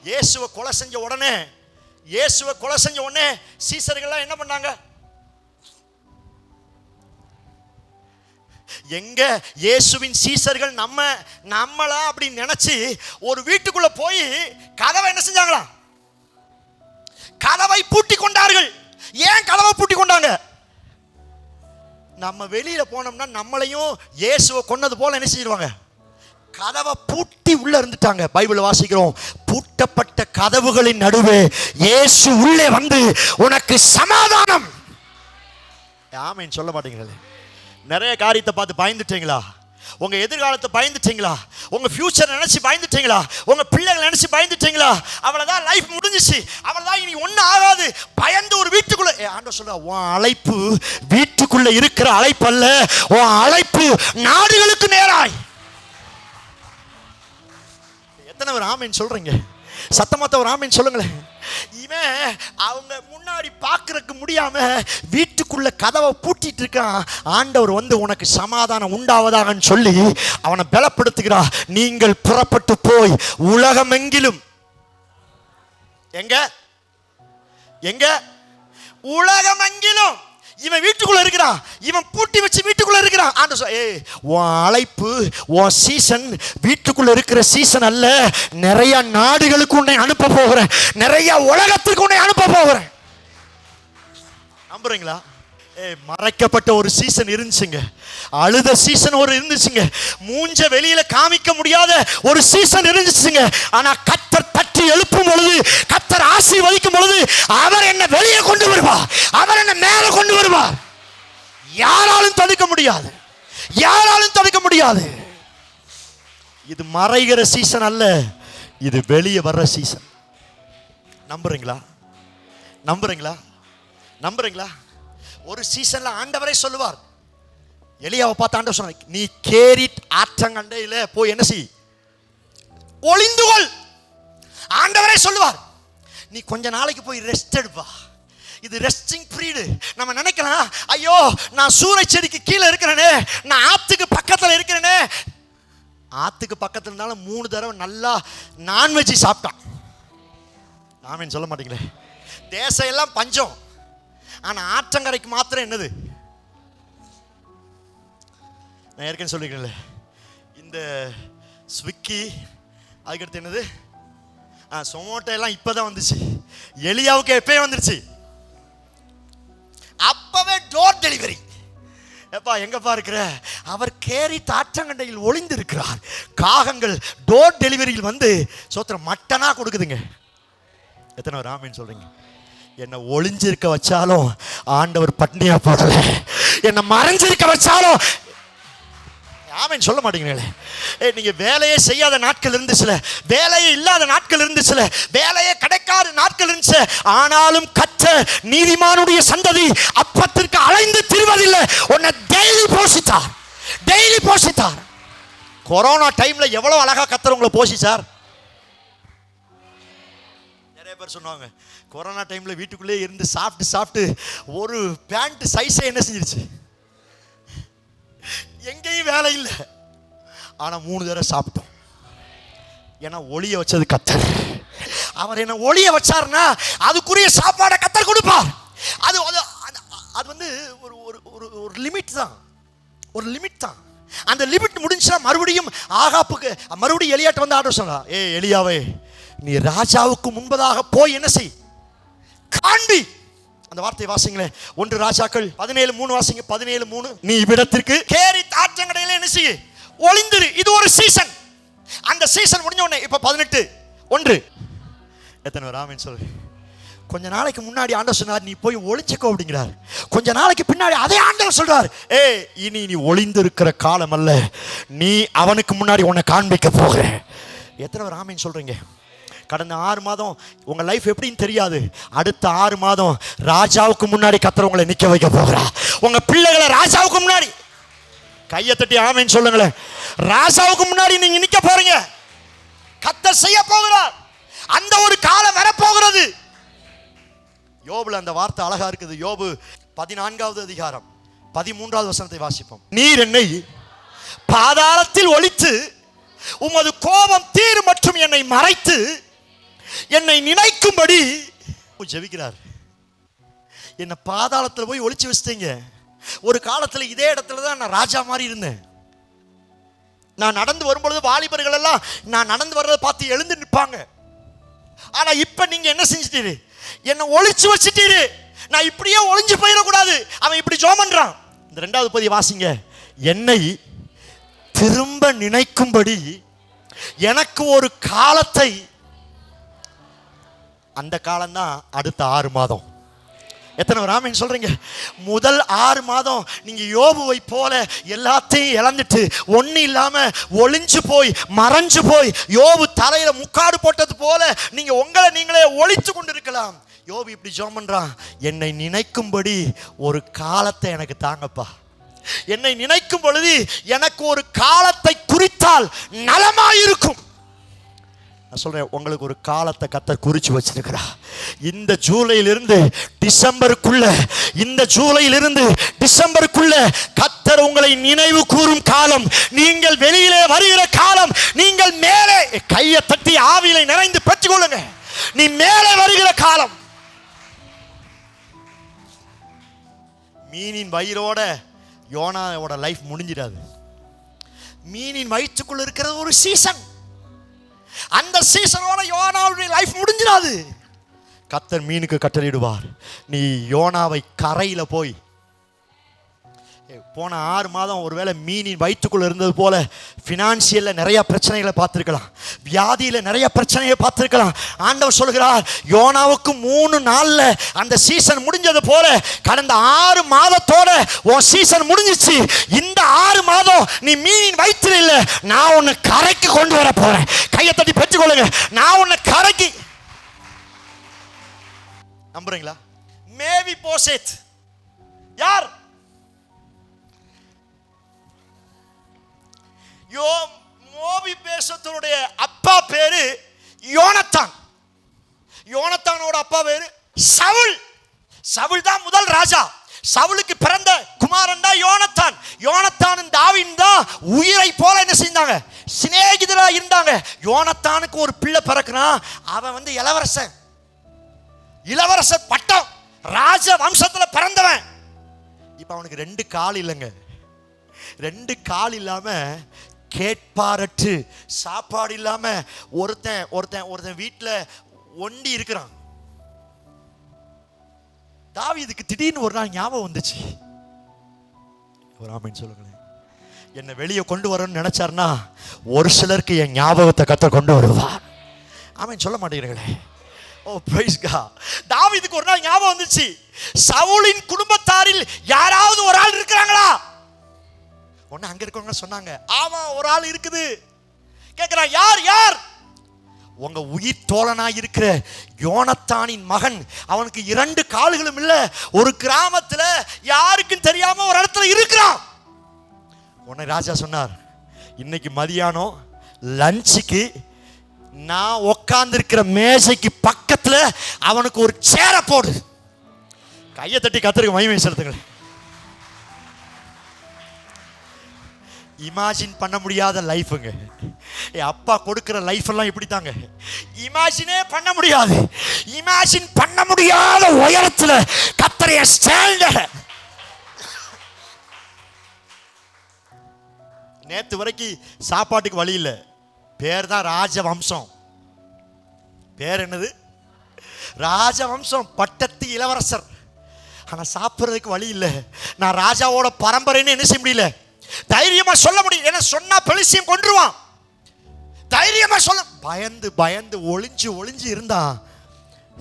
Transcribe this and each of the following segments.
இயேசுவை கொலை செஞ்ச உடனே சீசர்கள்லாம் என்ன பண்ணாங்க? எங்க இயேசுவின் சீசர்கள் நம்மளா அப்படி நினைச்சு ஒரு வீட்டுக்குள்ள போய் கதவை என்ன செஞ்சாங்களா? கதவை பூட்டி கொண்டார்கள். ஏன் கதவை பூட்டி கொண்டாங்க? நம்ம வெளியில போனோம்னா நம்மளையும் இயேசுவை கொன்னது போல என்ன செஞ்சிருவாங்க? கதவை பூட்டி உள்ள இருந்துட்டாங்க. பைபிள் வாசிக்கிறோம், பூட்டப்பட்ட கதவுகளின் நடுவே இயேசு உள்ளே வந்து உனக்கு சமாதானம். ஆமென் சொல்ல மாட்டீங்களே. நிறைய காரியத்தை பார்த்து பயந்துட்டீங்களா? உங்க எதிர்காலத்தை பயந்துட்டீங்களா? உங்க ஃபியூச்சர் நினைச்சு பயந்துட்டீங்களா? உங்க பிள்ளைகளை நினைச்சு பயந்துட்டீங்களா? அவ்வளவுதான், லைஃப் முடிஞ்சிச்சு, அவ்வளவுதான், இனி ஒன்றும் ஆகாது பயந்து ஒரு வீட்டுக்குள்ள. ஆண்டவர் சொல்ற, உன் அழைப்பு வீட்டுக்குள்ள இருக்கிற அழைப்பு அல்ல, உன் அழைப்பு நாடுகளுக்கு நேராய். எத்தனை பேர் ஆமென் சொல்றீங்க? சத்தமாத்த ஒரு ஆமென் சொல்லுங்களேன். இவன் அவங்க முன்னாடி பார்க்கறதுக்கு முடியாம வீட்டுக்குள்ள கதவை பூட்டிட்டு இருக்கான். ஆண்டவர் வந்து உனக்கு சமாதானம் உண்டாவதாகன்னு சொல்லி அவனை பலப்படுத்துகிறார். நீங்கள் புறப்பட்டு போய் உலகமெங்கிலும், எங்க எங்க உலகமெங்கிலும். இவன் வீட்டுக்குள்ள இருக்கிறான், இவன் பூட்டி வச்சு வீட்டுக்குள்ள இருக்கிறான். ஆண்டவர், உன் அழைப்பு, உன் சீசன் வீட்டுக்குள்ள இருக்கிற சீசன் அல்ல, நிறைய நாடுகளுக்கு உன்னை அனுப்ப போகிறேன், நிறைய உலகத்துக்கு உன்னை அனுப்ப போகிறேன். நம்புறீங்களா? மறைக்கப்பட்ட ஒரு சீசன் இருந்துச்சுங்க, அழுத சீசன் ஒரு இருந்துச்சுங்க, மூஞ்ச வெளியில காமிக்க முடியாத ஒரு சீசன் இருந்துச்சுங்க. ஆனா கர்த்தர் தட்டி எழுப்பும் பொழுது, கர்த்தர் ஆசீர்வதிக்கும் பொழுது அவர் என்ன வெளியே கொண்டு வருவார், அவர் என்ன மேல கொண்டு வருவார். யாராலும் தடுக்க முடியாது, யாராலும் தடுக்க முடியாது. இது மறைகிற சீசன் அல்ல, இது வெளியே வர்ற சீசன். நம்புறீங்களா? நம்புறீங்களா? நம்புறீங்களா? ஒரு சீசன்ல ஆண்டவரே சொல்லுவார், எலியாவை பார்த்து ஆண்டவர் சொன்னார், நீ கேரிட் ஆற்றங்கண்டையில போய் என்ன செய், ஒளிந்துகொள். ஆண்டவரே சொல்லுவார், நீ கொஞ்ச நாளைக்கு போய் ரெஸ்ட் எடுப்பா. இது ரெஸ்டிங் பீரியட். நம்ம நினைக்கலாம், ஐயோ நான் சூறை செடிக்கு கீழே இருக்கிறேனே, நான் ஆத்துக்கு பக்கத்தில் இருக்கிறேனே. ஆத்துக்கு பக்கத்தில் இருந்தாலும் 3 தடவை நல்லா நான்வெஜ் சாப்பிட்டான். ஆமென் சொல்ல மாட்டீங்களே. தேசம் எல்லாம் பஞ்சம், ஆனா ஆற்றங்கரைக்கு மாத்திரம் என்னது? நான் ஏற்கனவே சொல்லிக்கிறேன்ல, இந்த ஸ்விக்கி, அதுக்கடுத்து என்னது, சொமோட்டோ எல்லாம் இப்பதான் வந்துச்சு. எலியாவுக்கு எப்பயே வந்துருச்சு, அப்பவே டோர் டெலிவரி. எப்பா எங்கப்பா இருக்கிற? அவர் கேரி ஆற்றங்கண்டையில் ஒளிந்து இருக்கிறார். காகங்கள் டோர் டெலிவரியில் வந்து சோத்திரம் மட்டனா கொடுக்குதுங்க. எத்தனை பேர் ஆமென் சொல்றீங்க? என்னை ஒளிஞ்சிருக்க வச்சாலும் ஆண்டவர் பட்னியா போடல, என்னை மறைஞ்சிருக்க வச்சாலும். ஆமென் சொல்ல மாட்டீங்களே. நீங்க வேலையே செய்யாத நாட்கள் இருந்துச்சுல, வேலையே இல்லாத நாட்கள் இருந்துச்சுல, வேலையே கிடைக்காத நாட்கள் இருந்துச்சு. ஆனாலும் கர்த்தர் நீதிமானுடைய சந்ததி அப்பத்திற்கு அலைந்து திரிவதில்லை, உன்னை டெய்லி போஷித்தார், டெய்லி போஷித்தார். கொரோனா டைம்ல எவ்வளவு அழகா கர்த்தர் உங்களை போஷிச்சார். நிறைய பேர் சொன்னாங்க, கொரோனா டைம்ல வீட்டுக்குள்ளே இருந்து சாப்பிட்டு ஒரு பேண்ட் சைஸே என்ன செஞ்சிருச்சு, எங்கேயும் வேலை இல்லை, ஆனா 3 தடவை சாப்பிட்டோம். ஏன்னா ஒளிய வச்சது கர்த்தர். அவர் என்ன ஒளிய வச்சார்னா அதுக்குரிய சாப்பாடை கர்த்தர் கொடுப்பார். அது அது வந்து ஒரு லிமிட் தான், ஒரு லிமிட் தான். அந்த லிமிட் முடிஞ்சுனா மறுபடியும் ஆகாப்புக்கு மறுபடியும் எலியாட்ட வந்து ஆர்டர் சொன்னா, எலியாவே நீ ராஜாவுக்கு முன்பதாக போய் என்ன செய், காண்பி. அந்த வார்த்தை வாசிங்களேன், 1 ராஜாக்கள் 17:3 வாசிங்க. 17:3, நீ இவ்விடத்திற்கு கேரி ஆற்றங்கடையில என்ன செய்ய, ஒளிந்திரு. இது ஒரு சீசன். அந்த சீசன் முடிஞ்ச உடனே இப்ப 18:1. எத்தனை பேர் ஆமென் சொல்லு? கொஞ்ச நாளைக்கு முன்னாடி ஆண்டவர் சொன்னார், நீ போய் ஒளிச்சுக்கோ அப்படிங்கிறார். கொஞ்ச நாளைக்கு பின்னாடி அதே ஆண்டவர் சொல்றார், இனி நீ ஒளிந்து இருக்கிற காலம் அல்ல, நீ அவனுக்கு முன்னாடி உன்னை காண்பிக்க போகிற. எத்தனை பேர் ஆமென் சொல்றீங்க? கடந்த 6 மாதம் உங்க லைஃப் எப்படின்னு தெரியாது. அடுத்த 6 மாதம் ராஜாவுக்கு முன்னாடி கர்த்தர் உங்களை நிக்க வைக்க போகிறா. உங்க பிள்ளைகளை ராஜாவுக்கு முன்னாடி, கையை தட்டி ஆமென் சொல்லுங்களேன். ராஜாவுக்கு முன்னாடி நீங்க நிக்க போறீங்க, கர்த்தர் செய்ய போகிறார். அந்த ஒரு காலம் வர போகிறது. யோபுல அந்த வார்த்தை அழகா இருக்குது. யோபு 14வது அதிகாரம் 13வது வசனத்தை வாசிப்போம். நீர் என்னை பாதாளத்தில் ஒளித்து உமது கோபம் தீர் மற்றும் என்னை மறைத்து என்னை நினைக்கும்படி ஜெபிக்கிறார். என்னை பாதாளத்தில் போய் ஒளிச்சு வச்சிட்டீங்க. ஒரு காலத்தில் இதே இடத்துல தான் நான் ராஜா மாதிரி இருந்தேன். நான் நடந்து வரும்பொழுது வாலிபர்கள் எல்லாம் நான் நடந்து வர்றதை பார்த்து எழுந்து நிற்பாங்க. ஆனா இப்ப நீங்க என்ன செஞ்சிட்டீரு? என்னை ஒளிச்சு வச்சிட்டீரு. நான் இப்படியே ஒளிஞ்சு போயிடக்கூடாது. அவன் இப்படி ஜெபம் பண்றான். இந்த 2வது பகுதியை வாசிங்க. என்னை திரும்ப நினைக்கும்படி எனக்கு ஒரு காலத்தை, அந்த காலம்தான் அடுத்த 6 மாதம். எத்தனை ஆமென் சொல்றீங்க? முதல் 6 மாதம் நீங்க யோபுவை போல எல்லாத்தையும் இழந்துட்டு ஒண்ணு இல்லாம ஒளிஞ்சு போய் மறைஞ்சு போய் யோபு தலையில முக்காடு போட்டது போல நீங்க உங்களை நீங்களே ஒளித்து கொண்டு இருக்கலாம். யோபு இப்படி ஜெபம் பண்றான், என்னை நினைக்கும்படி ஒரு காலத்தை எனக்கு தாங்கப்பா. என்னை நினைக்கும் பொழுது எனக்கு ஒரு காலத்தை குறித்தால் நலமாயிருக்கும். நான் சொல்றேன், உங்களுக்கு ஒரு காலத்தை கர்த்தர் குறிச்சு வச்சிருக்கிறா. இந்த ஜூலையிலிருந்து டிசம்பருக்குள்ள, இந்த ஜூலையிலிருந்து டிசம்பருக்குள்ள கர்த்தர் உங்களை நினைவு கூறும் காலம், நீங்கள் வெளியிலே வருகிற காலம், நீங்கள் மேலே கையை தட்டி ஆவியிலே நிறைந்து பெற்றுக்கொள்ளுங்க. நீ மேலே வருகிற காலம். மீனின் வயிறோட யோனாவோட லைஃப் முடிஞ்சிடாது. மீனின் வயிற்றுக்குள்ள இருக்கிறது ஒரு சீசன். அந்த சீசனோட யோனாவுடைய லைஃப் முடிஞ்சிடாது. கர்த்தர் மீனுக்கு கட்டளையிடுவார், நீ யோனாவை கரையில போய். போன 6 மாதம் ஒருவேளை மீனின் வயிற்றுக்குள்ள இருந்தது போல பினான்சியல்ல நிறைய பிரச்சனைகளை பார்த்திருக்கலாம், வியாதியில நிறைய பிரச்சனையை பார்த்திருக்கலாம். ஆண்டவர் சொல்கிறார், யோனாவுக்கு 3 நாள்ல அந்த சீசன் முடிஞ்சது போல கடந்த 6 மாதத்தோட உன் சீசன் முடிஞ்சிச்சு. இந்த 6 மாதம் நீ மீனின் வயிற்றில் இல்ல, நான் உன்னை கரைக்கு கொண்டு வர போறேன். கையை தட்டி பெற்றுக்கொள்ளுங்க, நான் உன்னை கரைக்கு. நம்புறீங்களா? மேவி போசேத் யார்? மோபி தேசத்தினுடைய அப்பா பேரு யோனத்தான். யோனத்தானோட அப்பா பேரு சவுல். சவுல் தான் முதல் ராஜா. சவுலுக்கு பிறந்த குமாரன் தான் யோனத்தான். யோனத்தானும் தாவீதும் தான் உயிரை போல என்ன செஞ்சாங்க? சிநேகிதரா இருந்தாங்க. யோனத்தானுக்கு ஒரு பிள்ளை பிறக்குறான். அவன் இளவரசன், இளவரசர் பட்டம், ராஜ வம்சத்துல பிறந்தவன். இப்ப அவனுக்கு 2 கால் இல்லைங்க. 2 கால் இல்லாம கேட்பாரற்று சாப்பாடு இல்லாம ஒருத்தன் வீட்டுல ஒண்டி இருக்கிறான். தாவீதுக்கு திடீர்னு ஒரு நாள் ஞாபகம் வந்துச்சு. ஒரு ஆமென் சொல்லுங்களேன். என்னை வெளியே கொண்டு வரணும்னு நினைச்சாருன்னா ஒரு சிலருக்கு என் ஞாபகத்தை கர்த்தர் கொண்டு வருவார். ஆமென் சொல்ல மாட்டேங்கிறீங்களே. ஓ பிரைஸ் காட். தாவீதுக்கு ஒரு நாள் ஞாபகம் வந்துச்சு, சவுலின் குடும்பத்தாரில் யாராவது ஒரு ஆள் இருக்கிறாங்களா? ஒன்னு அங்க இருக்கவங்க சொன்னாங்க, ஆமா ஒரு ஆள் இருக்குது. கேக்குறான், யார்? யார்? உங்க உயிர் தோழனா இருக்கிற யோனத்தானின் மகன். அவனுக்கு 2 கால்களும் இல்ல, ஒரு கிராமத்துல யாருக்கும் தெரியாம ஒரு இடத்துல இருக்கிறான். உன்னை ராஜா சொன்னார், இன்னைக்கு மதியானம் லஞ்சுக்கு நான் உட்கார்ந்து இருக்கிற மேசைக்கு பக்கத்துல அவனுக்கு ஒரு சேரை போடு. கையை தட்டி கர்த்தருக்கு மகிமை செலுத்துங்கள். இமேஜின் பண்ண முடியாத லைஃபுங்க. அப்பா கொடுக்கிற லைஃப் எல்லாம் இப்படி தாங்க. இமேஜினே பண்ண முடியாது. இமேஜின் பண்ண முடியாத உயரத்துல கர்த்தருடைய ஸ்டாண்டர்ட். நேத்து வரைக்கும் சாப்பாட்டுக்கு வழி இல்லை. பேர் தான் ராஜவம்சம். பேர் என்னது? ராஜவம்சம், பட்டத்து இளவரசர். ஆனா சாப்பிட்றதுக்கு வழி இல்லை. நான் ராஜாவோட பரம்பரைன்னு என்ன செய்ய முடியல, தைரியமா சொல்ல முடியும். ஏன்னா சொன்னா பெலிசியம் கொன்றுவான். தைரியமா சொல்ல பயந்து பயந்து ஒளிஞ்சு இருந்தான்.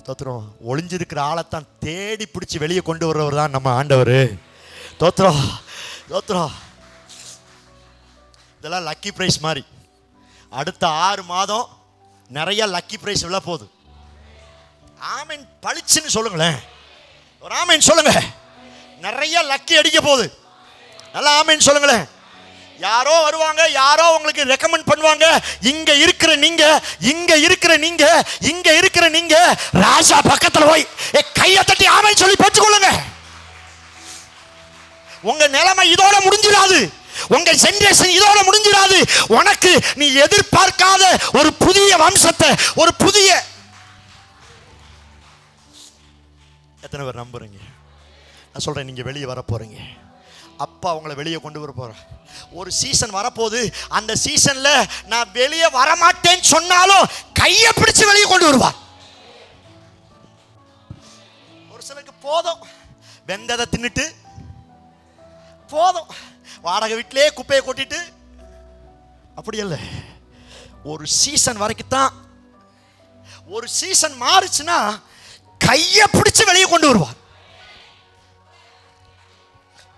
தோத்திரம், ஒளிஞ்சு இருக்கிற ஆளைத்தான் தேடி பிடிச்சி வெளியே கொண்டு வர்றவர் தான் நம்ம ஆண்டவர். தோத்திரம் தோத்திரம். இதெல்லாம் லக்கி பிரைஸ் மாதிரி. அடுத்த 6 மாதம் நிறைய லக்கி பிரைஸ் விழ போகுது. ஆமீன் பளிச்சுன்னு சொல்லுங்களேன். ஒரு ஆமீன் சொல்லுங்க. நிறைய லக்கி அடிக்க போகுது. நல்லா ஆமீன் சொல்லுங்களேன். யாரோ வருவாங்க, யாரோ உங்களுக்கு ரெக்கமெண்ட் பண்ணுவாங்க. இங்க இருக்கிற நீங்க, இங்க இருக்கிற நீங்க, இங்க இருக்கிற நீங்க ராஜா பக்கத்துல போய் கையை தட்டி ஆமீன் சொல்லி பெற்றுக்கொள்ளுங்க. உங்க நிலைமை இதோட முடிஞ்சிடாது. உங்க ஜெனரேஷன் இதோட முடிஞ்சிடாது. உனக்கு நீ எதிர்பார்க்காத ஒரு புதிய வம்சத்தை, ஒரு புதிய எத்தனை பேர் நம்புறீங்க? நான் சொல்றேன், நீங்க வெளியே வர போறீங்க. அப்பா அவங்கள வெளியே கொண்டு வர போற ஒரு சீசன் வரப்போகுது. அந்த சீசன்ல நான் வெளியே வரமாட்டேன்னு சொன்னாலும் கையை பிடிச்சு வெளியே கொண்டு வருவார். ஒரு சிலருக்கு போதும் வெந்ததை தின்னுட்டு, போதும் வாடகை வீட்டிலே குப்பையை கொட்டிட்டு, அப்படி இல்லை. ஒரு சீசன் வரைக்கும் தான். ஒரு சீசன் மாறுச்சுன்னா கையை பிடிச்சு வெளியே கொண்டு வருவார்.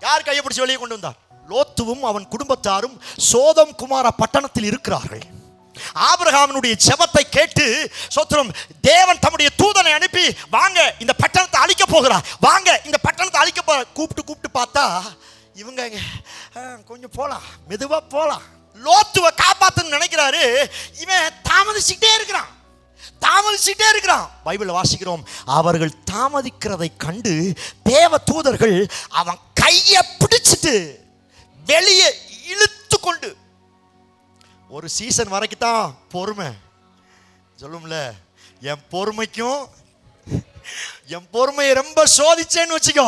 யார் கையை பிடிச்சு வெளியே கொண்டு வந்தார்? லோத்துவும் அவன் குடும்பத்தாரும் சோதம் குமார பட்டணத்தில் இருக்கிறார்கள். ஆபிரகாமினுடைய ஜெபத்தை கேட்டு சோத்திரம், தேவன் தம்முடைய தூதனை அனுப்பி, வாங்க இந்த பட்டணத்தை அழிக்க போகிறார், வாங்க இந்த பட்டணத்தை அழிக்க போகிறார். கூப்பிட்டு பார்த்தா இவங்க கொஞ்சம் போலாம், மெதுவா போலாம். லோத்துவை காப்பாத்துன்னு நினைக்கிறாரு, இவன் தாமதிச்சுட்டே இருக்கிறான். பைபிள் வாசிக்கிறோம், அவர்கள் தாமதிக்கிறதை கண்டு தேவ தூதர்கள் அவன் கையை பிடிச்சிட்டு வெளியே இழுத்து கொண்டு, ஒரு சீசன் வரைக்கும் தான் பொறுமை. சொல்லும்ல, என் பொறுமையை ரொம்ப சோதிச்சேன்னு வச்சுக்கோ.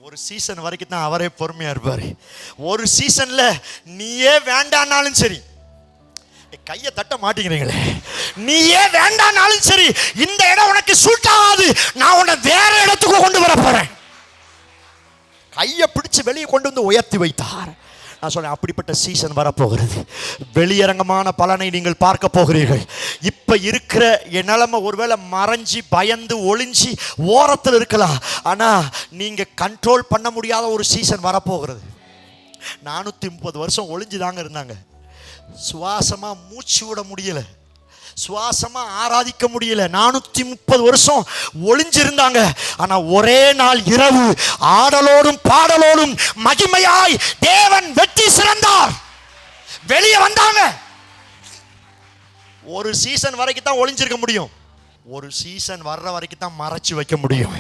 ஒரு சீசன் வரைக்கும் தான் அவரே பொறுமையா இருப்பாரு. ஒரு சீசன்ல நீயே வேண்டானாலும் சரி, கையை தட்ட மாட்டேங்கிறீங்களே, நீயே வேண்டானாலும் சரி, இந்த இடம் உனக்கு சூட் ஆகாது, நான் உன்னை வேற இடத்துக்கு கொண்டு வர போறேன். கையை பிடிச்சு வெளியே கொண்டு வந்து உயர்த்தி வைத்தார். நான் சொல்றேன், அப்படிப்பட்ட சீசன் வரப்போகிறது. வெளியரங்கமான பலனை நீங்கள் பார்க்க போகிறீர்கள். இப்ப இருக்கிற என் நிலைமை ஒருவேளை மறைஞ்சி பயந்து ஒளிஞ்சி ஓரத்தில் இருக்கலாம், ஆனா நீங்க கண்ட்ரோல் பண்ண முடியாத ஒரு சீசன் வரப்போகிறது. 430 வருஷம் ஒளிஞ்சுதாங்க இருந்தாங்க. சுவாசமா மூச்சு விட முடியல, சுவாசமா ஆராதிக்க முடியல. 430 வருஷம் ஒளிஞ்சிருந்தாங்க. ஆனா ஒரே நாள் இரவு ஆடலோடும் பாடலோடும் மகிமையாய் தேவன் வெற்றி சிறந்தார். வெளியே வந்தாங்க. ஒரு சீசன் வரைக்கும் தான் ஒளிஞ்சிருக்க முடியும். ஒரு சீசன் வர்ற வரைக்கும் தான் மறைச்சு வைக்க முடியும்.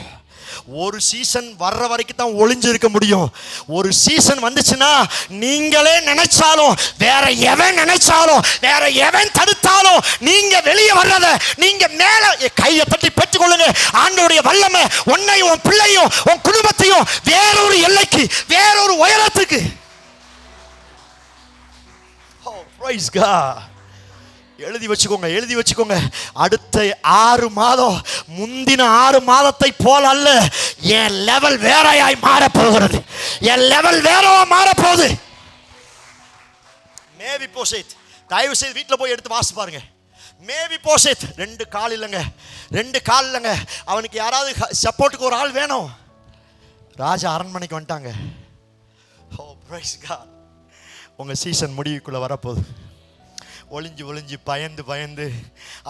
ஒரு சீசன் வர்ற வரைக்கும் தான் ஒளிஞ்சிருக்க முடியும். ஒரு சீசன் வந்துச்சுன்னா நீங்களே நினைச்சாலும், வேற எவன் நினைச்சாலும், வேற எவன் தடுத்தாலும், நீங்க வெளியே வர்றத நீங்க மேல கையை தட்டி பெற்றுக்கொள்ளுங்க. ஆண்டவருடைய வல்லமை உன்னையும் உன் பிள்ளையும் உன் குடும்பத்தையும் வேறொரு எல்லைக்கு, வேறொரு உயரத்துக்கு. Oh, praise God. எழுதி வச்சுக்கோங்க. அடுத்த 6 மாதம் முந்தின 6 மாதத்தை போல அல்ல, என் லெவல் வேறையாய் மாறப்போகிறது. என் லெவல் வேறவா மாறப்போகுது. மேவி போசேத், தயவு செய்து வீட்டில் போய் எடுத்து வாசி பாருங்க. மேவி போசேத் 2 கால் இல்லைங்க. அவனுக்கு யாராவது சப்போர்ட்டுக்கு ஒரு ஆள் வேணும். ராஜா அரண்மனைக்கு வந்துட்டாங்க. ஓ பிரைஸ் காட். உங்க சீசன் முடிவுக்குள்ள வரப்போகுது. ஒளிஞ்சு பயந்து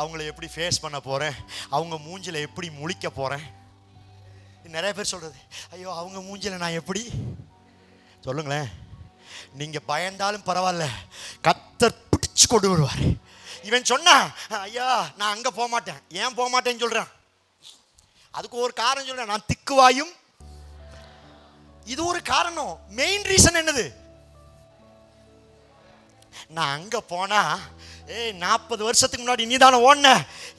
அவங்கள எப்படி ஃபேஸ் பண்ண போகிறேன், அவங்க மூஞ்சில் எப்படி முழிக்க போகிறேன். நிறைய பேர் சொல்கிறது, ஐயோ அவங்க மூஞ்சில் நான் எப்படி. சொல்லுங்களேன், நீங்கள் பயந்தாலும் பரவாயில்ல, கர்த்தர் பிடிச்சு கொண்டு வருவார். இவன் சொன்னா, ஐயா நான் அங்கே போக மாட்டேன். ஏன் போக மாட்டேன்னு சொல்கிறான்? அதுக்கு ஒரு காரணம் சொல்கிறேன், நான் திக்குவாயும். இது ஒரு காரணம். மெயின் ரீசன் என்னது? நான் அங்க போனா 40 வருஷத்துக்கு முன்னாடி நீ தானே ஓடுன,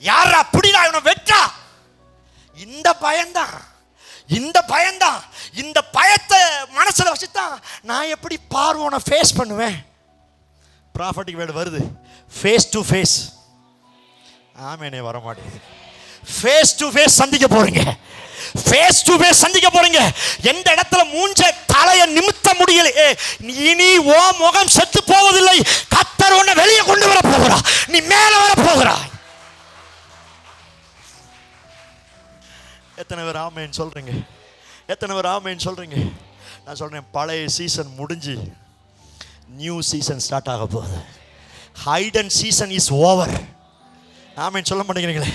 யாரா அப்படிடா இவனை வெட்டா. இந்த பயம்தான். இந்த பயத்தை மனசுல வச்சுதான் நான் எப்படி பார்வோனை ஃபேஸ் பண்ணுவேன். ப்ராஃபட்டிக் வேர்டு வருது, ஃபேஸ் டு ஃபேஸ். ஆமேனே வர மாட்டேங்குது. ஃபேஸ் டு ஃபேஸ் சந்திக்க போறீங்க. எந்த இடத்துல மூஞ்ச தலைய நிமித்த முடியல, இனி ஓ முகம் செத்து போவதில்லை. கர்த்தர் உன்னை வெளியே கொண்டு வர போகிறார். நீ மேல வர போகிறாய். எத்தனை பேர் ஆமேன் சொல்றீங்க? நான் சொல்றேன், பழைய சீசன் முடிஞ்சு நியூ சீசன் ஸ்டார்ட் ஆக போகுது. Hidden season is over. Amen சொல்ல மாட்டேங்கிறீங்களே.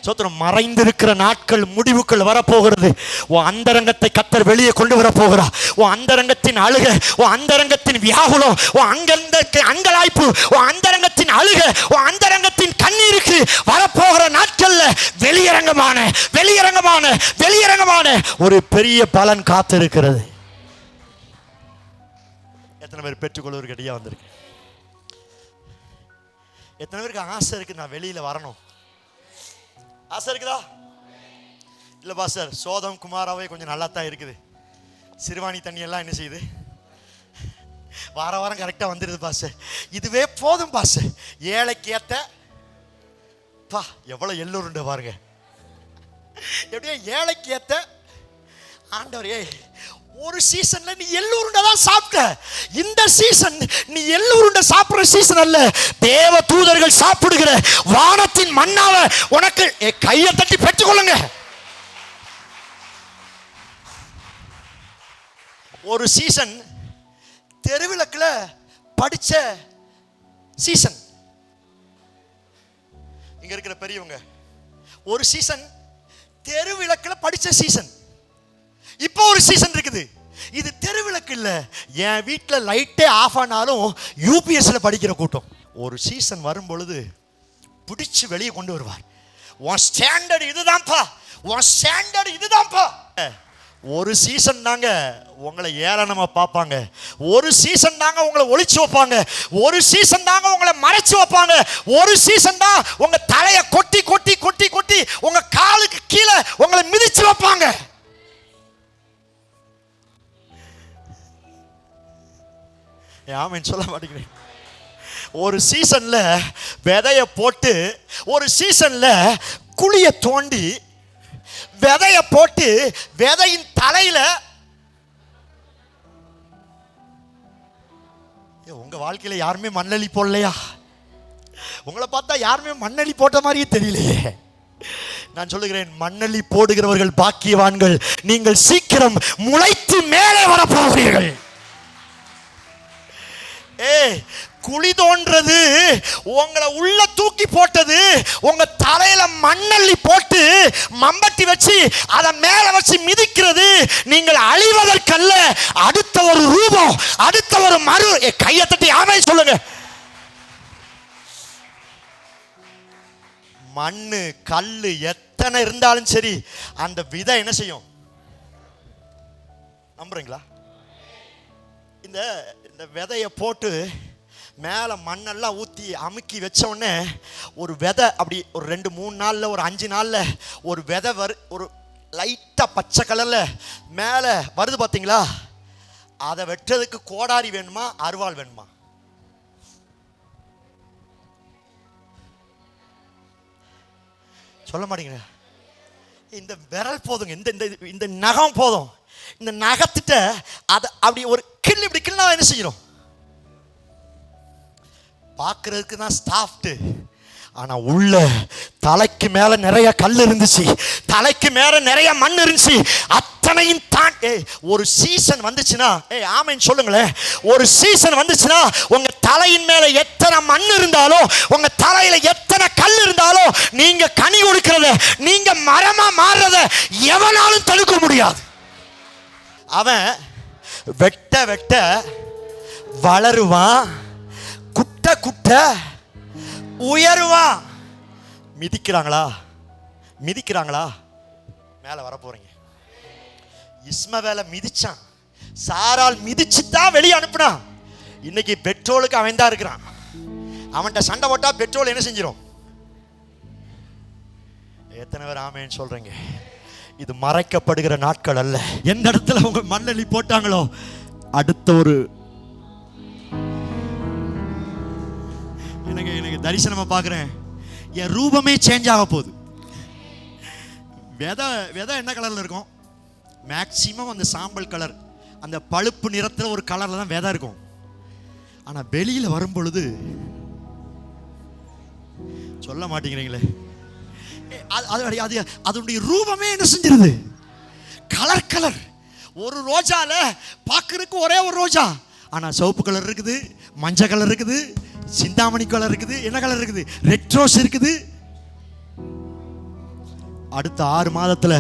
சோத்திரம். மறைந்திருக்கிற நாட்கள் முடிவுக்குள் வரப்போகிறது. உன் அந்தரங்கத்தை கர்த்தர் வெளியே கொண்டு வர போகிறார். உன் அந்தரங்கத்தின் அழுக, உன் அந்தரங்கத்தின் வியாகுலம், உன் அங்கலாய்ப்பு, உன் அந்தரங்கத்தின் அழுக, உன் அந்தரங்கத்தின் கண்ணீருக்கு வரப்போகிற நாட்கள்ல வெளியரங்கமான ஒரு பெரிய பலன் காத்திருக்கிறது. எத்தனை பேர் பெற்றுக்கொள்வதற்கு ரெடியா வந்திருக்கு? எத்தனை பேருக்கு ஆசை இருக்கு நான் வெளியில வரணும்? ஆசை இருக்குதா? இல்லை பாஸ்டர், சோதம் குமாராவே கொஞ்சம் நல்லா தான் இருக்குது. சிறுவாணி தண்ணி எல்லாம் என்ன செய்யுது? வார வாரம் கரெக்டாக வந்துடுது பாஸ்டர். இதுவே போதும் பாஸ்டர். ஏழைக்கு ஏத்த பா எவ்வளோ எள்ளுருண்டை பாருங்க. எப்படியா ஏழைக்கு ஏத்த ஆண்டவரே, ஒரு சீசன்ல நீ எள்ளுருண்டை தான் சாப்பிட்ட. இந்த சீசன் நீ எள்ளுருண்டை சாப்பிடுற சீசன் அல்ல. தேவ தூதர்கள் சாப்பிடுகிற வானத்தின் மன்னாவை உனக்கு கையை தட்டி பெற்றுக்கொள்ளுங்க. ஒரு சீசன் தெருவிளக்குல படிச்ச சீசன். இங்க இருக்கிற பெரியவங்க, ஒரு சீசன் தெருவிளக்குல படிச்ச சீசன். இப்போ ஒரு சீசன் இருக்குது. இது தெருவிளக்கு இல்ல, என் வீட்டில் லைட்டே ஆஃப் ஆனாலும் யூபிஎஸ்ல படிக்கிற கூட்டம். ஒரு சீசன் வரும் பொழுது பிடிச்சு வெளியே கொண்டு வருவார். உன் ஸ்டாண்டர்ட் இதுதான்ப்பா, உன் ஸ்டாண்டர்ட் இதுதான்ப்பா. ஒரு சீசன் தாங்க உங்களை ஏளனமா பார்ப்பாங்க. ஒரு சீசன் தாங்க உங்களை ஒளிச்சு வைப்பாங்க. ஒரு சீசன் தாங்க உங்களை மறைச்சு வைப்பாங்க. ஒரு சீசன் தான் உங்க தலையை கொட்டி கொட்டி கொட்டி கொட்டி உங்க காலுக்கு கீழே உங்களை மிதிச்சு வைப்பாங்க. ஆமென் சொல்ல மாட்டேங்கிறேன். ஒரு சீசன்ல விதைய போட்டு, ஒரு சீசன்ல குழிய தோண்டி விதைய போட்டு விதையின் தலையில உங்க வாழ்க்கையில யாருமே மண்ணெளி போடலையா? உங்களை பார்த்தா யாருமே மண்ணெளி போட்ட மாதிரியே தெரியலையே. நான் சொல்லுகிறேன், மண்ணெளி போடுகிறவர்கள் பாக்கியவான்கள். நீங்கள் சீக்கிரம் முளைத்து மேலே வரப்போகிறீர்கள். குழி தோன்றது உங்களை உள்ள தூக்கி போட்டது. உங்க தலையில மண்ணள்ளி போட்டு மம்பட்டி வச்சு அதை மேல வச்சு மிதிக்கிறது நீங்கள் அழிவதற்கல்ல, அடுத்த ஒரு ரூபம், அடுத்த ஒரு மறு. கையை தட்டி ஆமென் சொல்லுங்க. மண்ணு கல்லு எத்தனை இருந்தாலும் சரி, அந்த விதை என்ன செய்யும்? நம்புறீங்களா? இந்த விதைய போட்டு மேலே மண்ணெல்லாம் ஊற்றி அமுக்கி வச்ச உடனே ஒரு விதை அப்படி ஒரு 2-3 நாளில், ஒரு 5 நாளில் ஒரு விதை ஒரு லைட்டாக பச்சை கலரில் மேலே வருது பார்த்தீங்களா? அதை வெட்டுறதுக்கு கோடாரி வேணுமா, அருவாள் வேணுமா? சொல்ல மாட்டேங்கிற. இந்த விரல் போதுங்க, இந்த நகம் போதும். இந்த நகத்திட்ட அதை அப்படி ஒரு கிள்ளி இப்படி கிள்ளா என்ன செய்யணும்? பார்க்கறதுக்கு தான் ஸ்டாஃப்ட், ஆனா உள்ள தலைக்கு மேல நிறைய கல் இருந்துச்சு, தலைக்கு மேல நிறைய மண் இருந்துச்சு. அத்தனையும் தாண்டி ஒரு சீசன் வந்துச்சுன்னா, ஆமென் சொல்லுங்களேன். ஒரு சீசன் வந்துச்சுன்னா உங்க தலையின் மேல எத்தனை மண் இருந்தாலும், உங்க தலையில எத்தனை கல் இருந்தாலும், நீங்க கனி கொடுக்கிறத, நீங்க மரமா மாறுறத எவனாலும் தடுக்க முடியாது. அவன் வெட்ட வெட்ட வளருவான், குட்ட குட்ட உயருவான். மிதிக்கிறாங்களா? மிதிக்கிறாங்களா? மேல வர போறீங்க. இஸ்மவேலை மிதிச்சான், சாரால் மிதிச்சுதான் வெளியே அனுப்புனான். இன்னைக்கு பெட்ரோலுக்கு அவன் தான் இருக்கிறான். அவன்கிட்ட சண்டை போட்டா பெட்ரோல் என்ன செஞ்சிடும்? எத்தனை பேர் ஆமென் சொல்றீங்க? இது மறைக்கப்படுகிற நாட்கள் அல்ல. எந்த இடத்துல உங்க மண்ணெளி போட்டாங்களோ, அடுத்த ஒரு எனக்கு தரிசனமா பார்க்குறேன், என் ரூபமே சேஞ்ச் ஆக போகுது. விதை என்ன கலர்ல இருக்கும்? மேக்சிமம் அந்த சாம்பல் கலர், அந்த பழுப்பு நிறத்தில் ஒரு கலர்ல தான் விதை இருக்கும். ஆனா வெளியில வரும் பொழுது சொல்ல மாட்டேங்கிறீங்களே, அதனுடைய ரூபமே என்ன செஞ்சிருது? Colour colour. ஒரு ரோஜால பார்க்கறதுக்கு ஒரே ஒரு ரோஜா, ஆனா சிவப்பு கலர் இருக்குது, மஞ்சள் கலர் இருக்குது, சிந்தாமணி கலர் இருக்குது, என்ன கலர் இருக்குது? ரெட் ரோஸ் இருக்குது. அடுத்த 6 மாதத்துல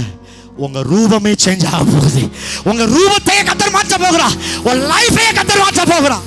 உங்க ரூபமே சேஞ்ச் ஆக போகுது. உங்க ரூபத்தையே கர்த்தர் மாற்ற போகிறார். உங்க லைஃபையே கர்த்தர் மாற்ற போகிறார்.